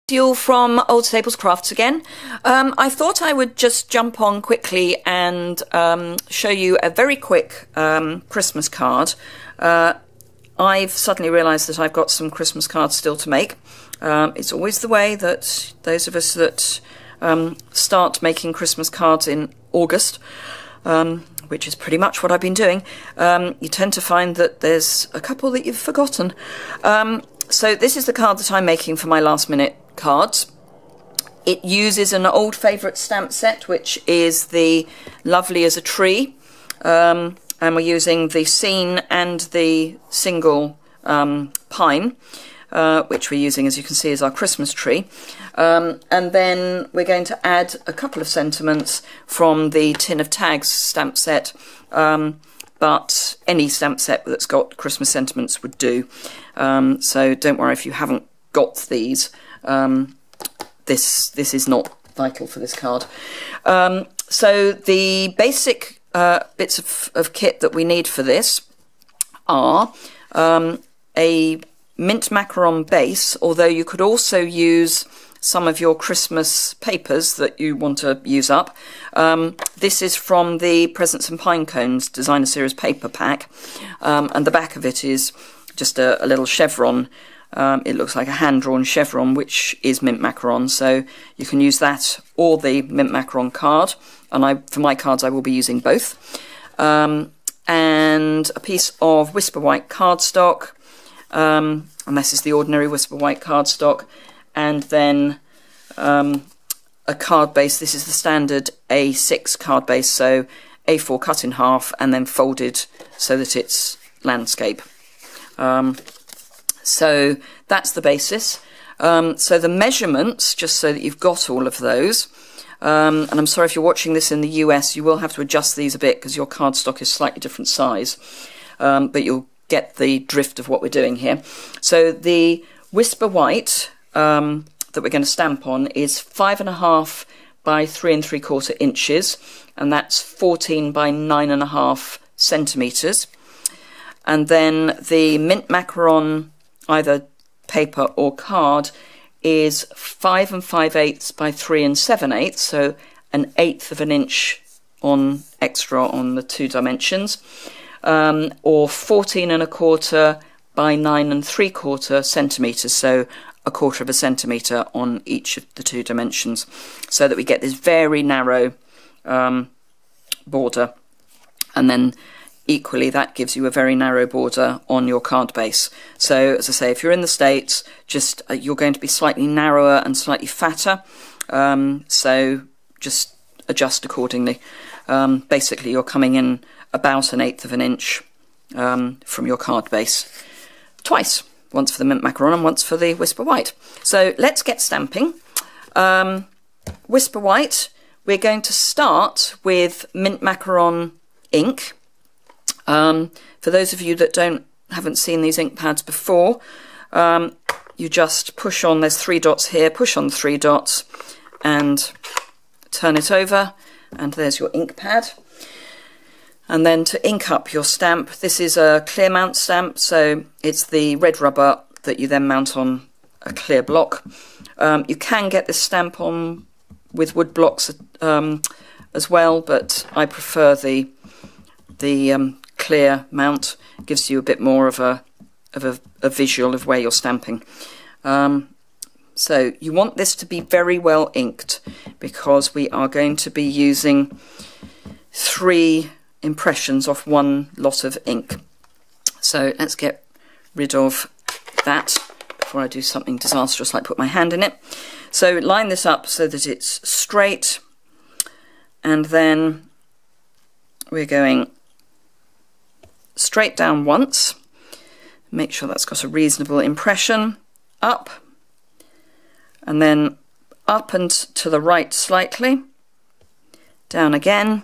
You from Old Staples Crafts again. I thought I would just jump on quickly and show you a very quick Christmas card. I've suddenly realised that I've got some Christmas cards still to make. It's always the way that those of us that start making Christmas cards in August, which is pretty much what I've been doing, you tend to find that there's a couple that you've forgotten. So this is the card that I'm making for my last minute cards. It uses an old favourite stamp set, which is the Lovely as a Tree, and we're using the scene and the single pine, which we're using, as you can see, as our Christmas tree. And then we're going to add a couple of sentiments from the Tin of Tags stamp set, but any stamp set that's got Christmas sentiments would do. So don't worry if you haven't got these. This is not vital for this card. So the basic bits of kit that we need for this are a mint macaron base, although you could also use some of your Christmas papers that you want to use up. This is from the Presents and Pine Cones Designer Series paper pack, and the back of it is just a little chevron. It looks like a hand-drawn chevron, which is mint macaron, so you can use that or the mint macaron card, and for my cards I will be using both. And a piece of Whisper White cardstock, and this is the ordinary Whisper White cardstock, and then a card base. This is the standard A6 card base, so A4 cut in half and then folded so that it's landscape. So that's the basis. So the measurements, just so that you've got all of those, and I'm sorry if you're watching this in the US, you will have to adjust these a bit because your cardstock is slightly different size, but you'll get the drift of what we're doing here. So the Whisper White that we're going to stamp on is 5.5 by 3 3/4 inches, and that's 14 by 9.5 centimetres. And then the mint macaron, either paper or card, is 5 5/8 by 3 7/8, so 1/8 of an inch on extra on the 2 dimensions, or 14 1/4 by 9 3/4 centimetres, so 1/4 of a centimetre on each of the 2 dimensions, so that we get this very narrow border, and then equally that gives you a very narrow border on your card base. So as I say, if you're in the States, just you're going to be slightly narrower and slightly fatter, so just adjust accordingly. Basically you're coming in about 1/8 of an inch from your card base, twice, once for the mint macaron and once for the Whisper White. So let's get stamping. Whisper White, we're going to start with mint macaron ink. For those of you that haven't seen these ink pads before, you just push on, there's 3 dots here, push on the 3 dots and turn it over, and there's your ink pad. And then to ink up your stamp, this is a clear mount stamp, so it's the red rubber that you then mount on a clear block. You can get this stamp on with wood blocks as well, but I prefer the clear mount. It gives you a bit more of a visual of where you're stamping. So you want this to be very well inked, because we are going to be using 3 impressions off 1 lot of ink. So let's get rid of that before I do something disastrous like put my hand in it. So line this up so that it's straight, and then we're going straight down once, make sure that's got a reasonable impression, up, and then up and to the right slightly, down again,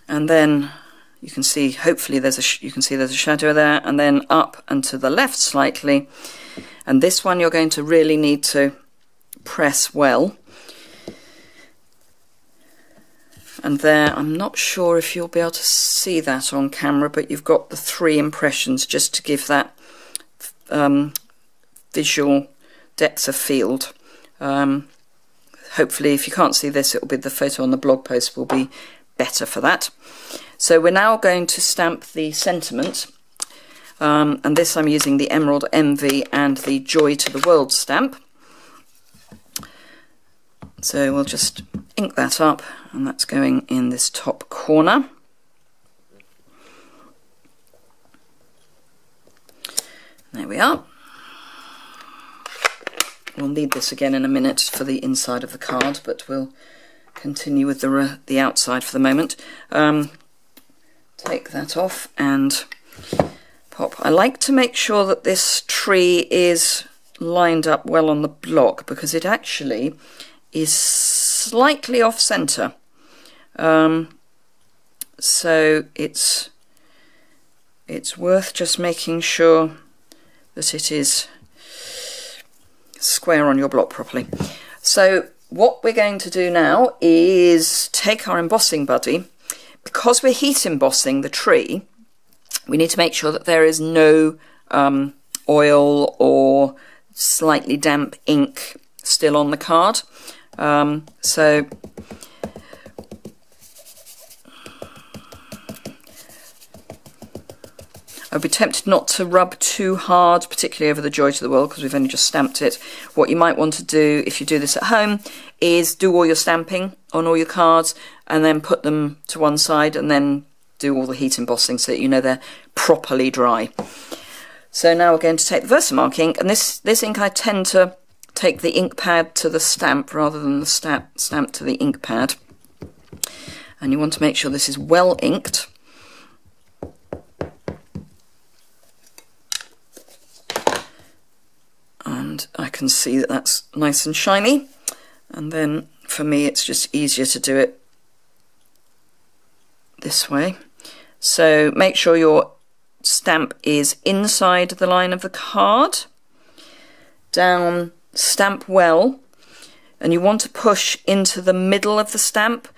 and then you can see, hopefully there's a shadow there, and then up and to the left slightly, and this one you're going to really need to press well. And there, I'm not sure if you'll be able to see that on camera, but you've got the 3 impressions just to give that visual depth of field. Hopefully, if you can't see this, it'll be the photo on the blog post will be better for that. So we're now going to stamp the sentiment, and this I'm using the Emerald Envy and the Joy to the World stamp. So we'll just ink that up, and that's going in this top corner. There we are. We'll need this again in a minute for the inside of the card, but we'll continue with the outside for the moment. Take that off and pop. I like to make sure that this tree is lined up well on the block, because it actually is slightly off centre. So it's worth just making sure that it is square on your block properly. So what we're going to do now is take our embossing buddy. Because we're heat embossing the tree, we need to make sure that there is no oil or slightly damp ink still on the card. So I'd be tempted not to rub too hard, particularly over the Joy to the World, because we've only just stamped it. What you might want to do, if you do this at home, is do all your stamping on all your cards and then put them to one side and then do all the heat embossing so that you know they're properly dry. So now we're going to take the Versamark ink, and this ink I tend to take the ink pad to the stamp rather than the stamp to the ink pad. And you want to make sure this is well inked. And I can see that that's nice and shiny, and then for me it's just easier to do it this way. So make sure your stamp is inside the line of the card, down, stamp well, and you want to push into the middle of the stamp.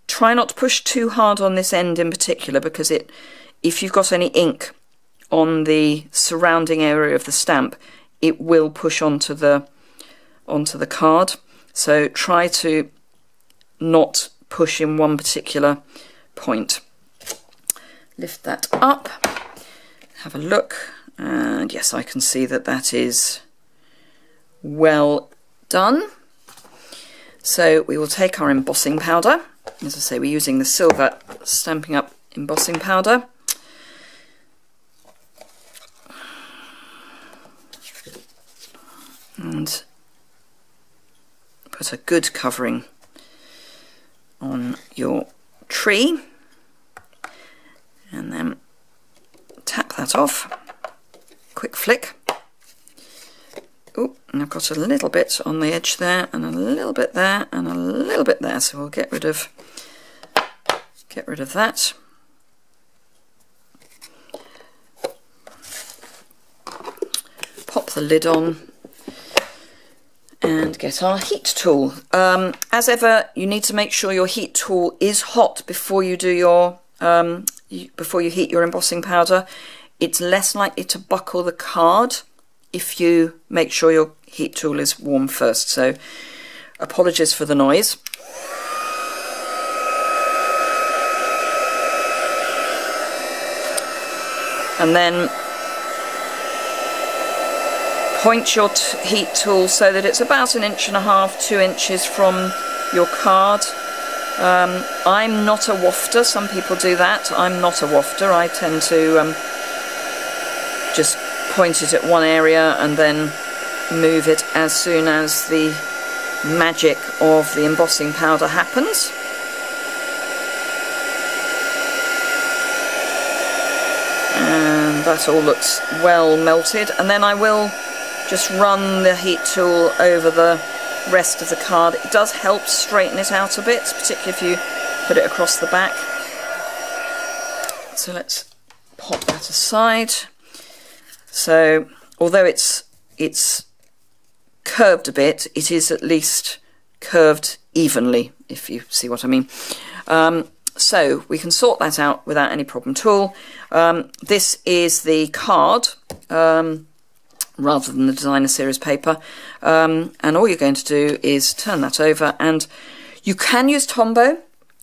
Try not to push too hard on this end in particular, because if you've got any ink on the surrounding area of the stamp, it will push onto the card. So try to not push in one particular point. Lift that up, have a look, and yes, I can see that that is well done. So we will take our embossing powder. As I say, we're using the silver Stampin' Up embossing powder. And put a good covering on your tree, and then tap that off. Quick flick. Oh, and I've got a little bit on the edge there, and a little bit there, and a little bit there, so we'll get rid of that. Pop the lid on and get our heat tool. As ever, you need to make sure your heat tool is hot before you do your before you heat your embossing powder. It's less likely to buckle the card if you make sure your heat tool is warm first. So apologies for the noise. And then point your heat tool so that it's about 1.5 inches, 2 inches from your card. I'm not a wafter, some people do that. I'm not a wafter. I tend to just point it at one area and then move it as soon as the magic of the embossing powder happens. And that all looks well melted, and then I will just run the heat tool over the rest of the card. It does help straighten it out a bit, particularly if you put it across the back. So let's pop that aside. So although it's curved a bit, it is at least curved evenly, if you see what I mean. So we can sort that out without any problem at all. This is the card rather than the designer series paper. And all you're going to do is turn that over, and you can use Tombow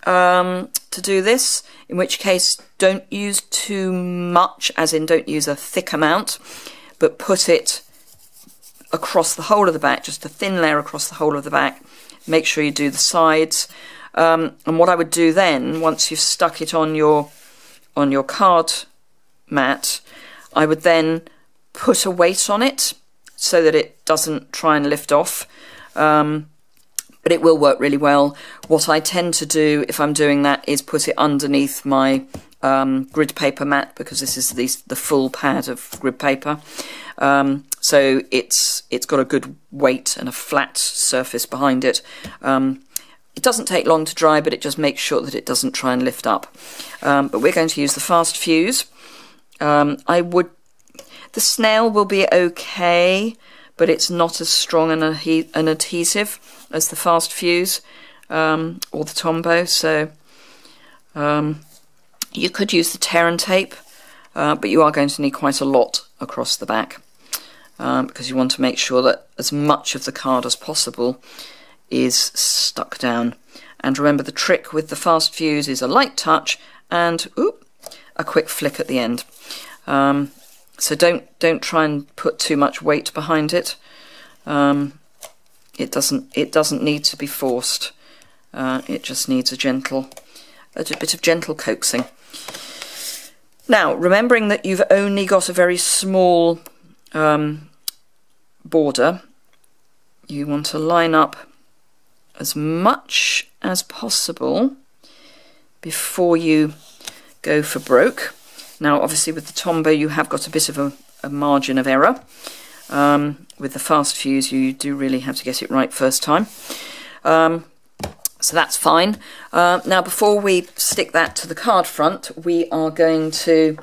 to do this, in which case don't use too much, as in don't use a thick amount, but put it across the whole of the back, just a thin layer across the whole of the back. Make sure you do the sides. And what I would do then, once you've stuck it on your card mat, I would then put a weight on it so that it doesn't try and lift off. But it will work really well. What I tend to do if I'm doing that is put it underneath my grid paper mat, because this is the full pad of grid paper. So it's got a good weight and a flat surface behind it. It doesn't take long to dry, but it just makes sure that it doesn't try and lift up. But we're going to use the fast fuse. The snail will be okay, but it's not as strong an adhesive as the fast fuse or the Tombow. So you could use the tear and tape, but you are going to need quite a lot across the back, because you want to make sure that as much of the card as possible is stuck down. And remember, the trick with the fast fuse is a light touch and a quick flick at the end. So don't try and put too much weight behind it. It doesn't need to be forced. It just needs a bit of gentle coaxing. Now, remembering that you've only got a very small border, you want to line up as much as possible before you go for broke. Now, obviously with the Tombow you have got a bit of a margin of error. With the fast fuse you do really have to get it right first time. So that's fine. Now, before we stick that to the card front, we are going to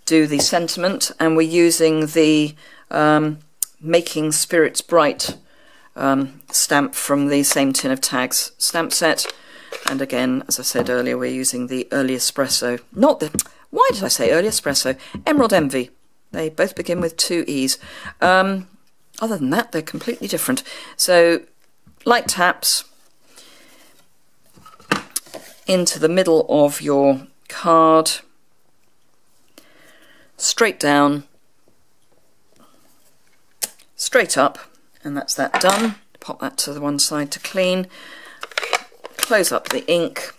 do the sentiment, and we're using the Making Spirits Bright stamp from the same tin of tags stamp set. And again, as I said earlier, we're using the Early Espresso, why did I say Early Espresso? Emerald Envy. They both begin with 2 E's. Other than that, they're completely different. So, light taps into the middle of your card, straight down, straight up, and that's that done. Pop that to the one side to clean. Close up the ink,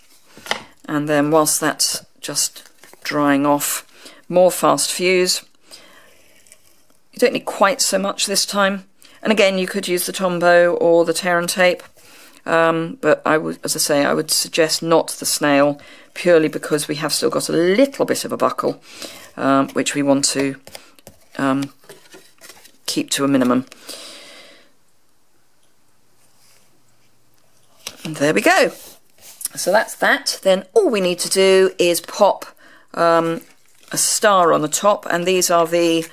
and then whilst that's just drying off, more fast fuse. You don't need quite so much this time, and again you could use the Tombow or the tear and tape, but I would, as I say, I would suggest not the snail, purely because we have still got a little bit of a buckle, which we want to keep to a minimum. And there we go. So that's that. Then all we need to do is pop a star on the top, and these are the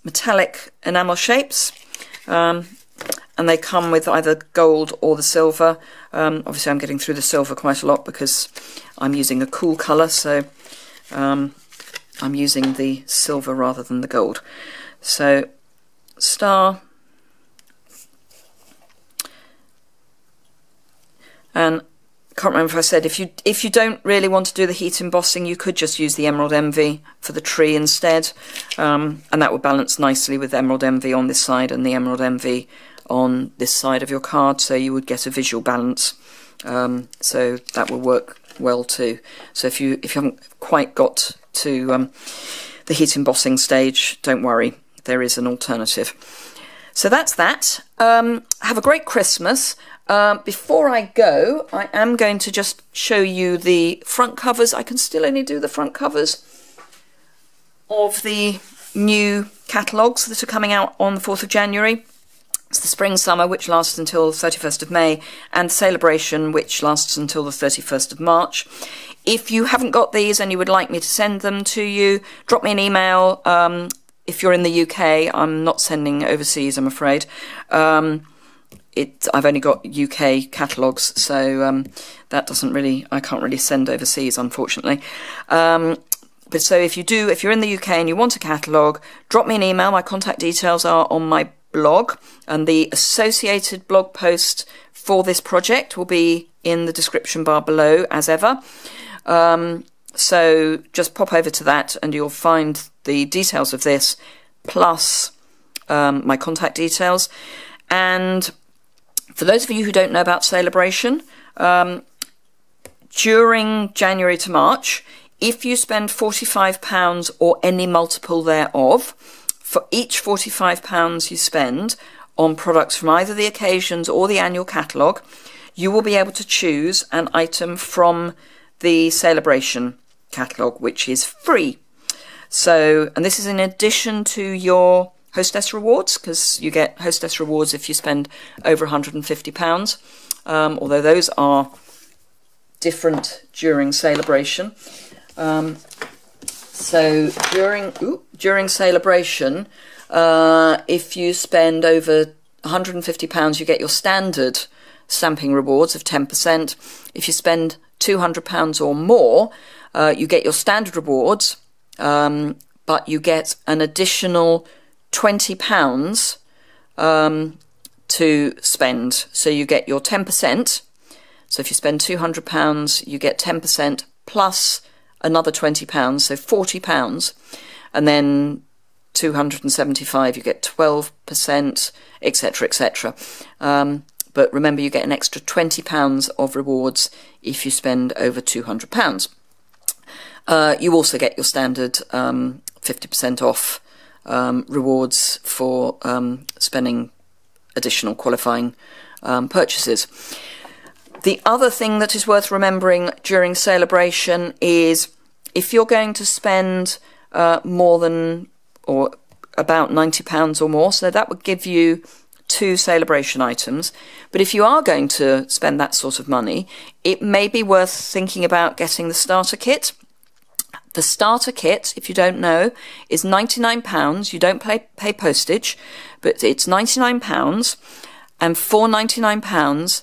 metallic enamel shapes, and they come with either gold or the silver. Obviously I'm getting through the silver quite a lot because I'm using a cool colour, so I'm using the silver rather than the gold. So star, and I can't remember if I said, if you don't really want to do the heat embossing, you could just use the Emerald Envy for the tree instead, and that would balance nicely with Emerald Envy on this side and the Emerald Envy on this side of your card, so you would get a visual balance. So that will work well too. So if you haven't quite got to the heat embossing stage, don't worry, there is an alternative. So that's that. Have a great Christmas. Before I go, I am going to just show you the front covers. I can still only do the front covers of the new catalogues that are coming out on the 4th of January. It's the Spring Summer, which lasts until the 31st of May, and Celebration, which lasts until the 31st of March. If you haven't got these and you would like me to send them to you, drop me an email. If you're in the UK, I'm not sending overseas, I'm afraid. I've only got UK catalogues, so that doesn't really, I can't really send overseas, unfortunately. But so if you're in the UK and you want a catalogue, drop me an email. My contact details are on my blog, and the associated blog post for this project will be in the description bar below, as ever. So just pop over to that and you'll find the details of this, plus my contact details. And for those of you who don't know about Celebration, during January to March, if you spend £45 or any multiple thereof, for each £45 you spend on products from either the occasions or the annual catalogue, you will be able to choose an item from the Celebration catalogue, which is free. So, and this is in addition to your hostess rewards, because you get hostess rewards if you spend over £150, although those are different during Celebration. So during Celebration, if you spend over £150, you get your standard stamping rewards of 10%. If you spend £200 or more, you get your standard rewards, but you get an additional £20 to spend. So you get your 10%. So if you spend £200, you get 10% plus another £20, so £40, and then 275, you get 12%, etc., etc. But remember, you get an extra £20 of rewards if you spend over £200. You also get your standard 50% off rewards for spending additional qualifying purchases. The other thing that is worth remembering during Celebration is if you're going to spend more than or about £90 or more, so that would give you 2 Celebration items. But if you are going to spend that sort of money, it may be worth thinking about getting the starter kit. The starter kit, if you don't know, is £99. You don't pay postage, but it's £99. And for £99,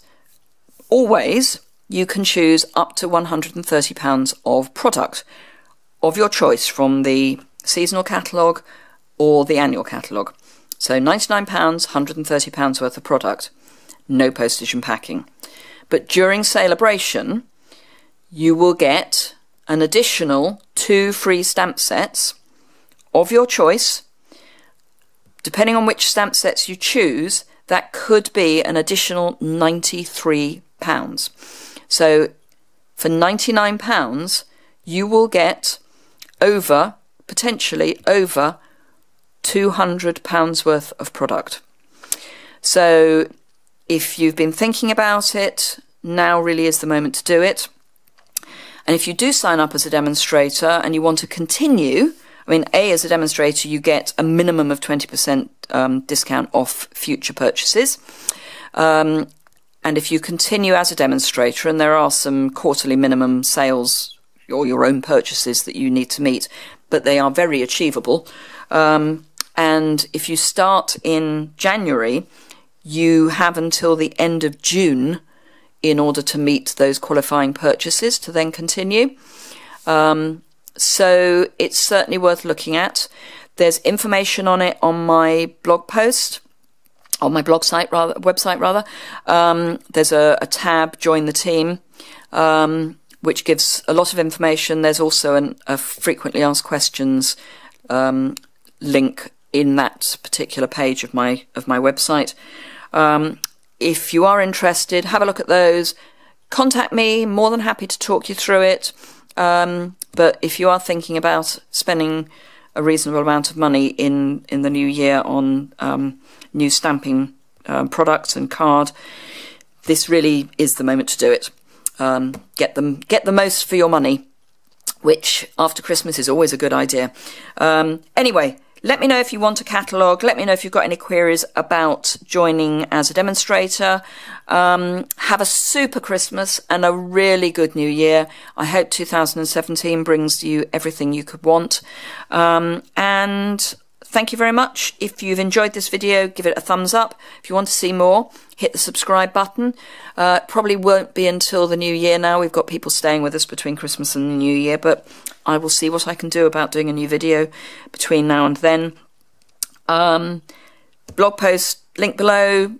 always, you can choose up to £130 of product of your choice from the seasonal catalogue or the annual catalogue. So £99, £130 worth of product, no postage and packing. But during Celebration, you will get an additional 2 free stamp sets of your choice. Depending on which stamp sets you choose, that could be an additional £93. So for £99, you will get potentially over £200 worth of product. So if you've been thinking about it, now really is the moment to do it. And if you do sign up as a demonstrator and you want to continue, I mean, as a demonstrator, you get a minimum of 20% discount off future purchases. And if you continue as a demonstrator, and there are some quarterly minimum sales or your own purchases that you need to meet, but they are very achievable. And if you start in January, you have until the end of June in order to meet those qualifying purchases to then continue. So it's certainly worth looking at. There's information on it on my blog post, on my website rather. There's a tab, Join the Team, which gives a lot of information. There's also a frequently asked questions link in that particular page of my website. If you are interested, have a look at those. Contact me, more than happy to talk you through it. But if you are thinking about spending a reasonable amount of money in the new year on new stamping products and card, this really is the moment to do it. Get the most for your money, which after Christmas is always a good idea. Anyway, let me know if you want a catalogue. Let me know if you've got any queries about joining as a demonstrator. Have a super Christmas and a really good New Year. I hope 2017 brings you everything you could want. And thank you very much. If you've enjoyed this video, give it a thumbs up. If you want to see more, hit the subscribe button. Probably won't be until the new year now. We've got people staying with us between Christmas and the new year, but I will see what I can do about doing a new video between now and then. Blog post, link below,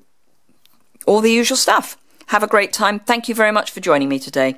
all the usual stuff. Have a great time. Thank you very much for joining me today.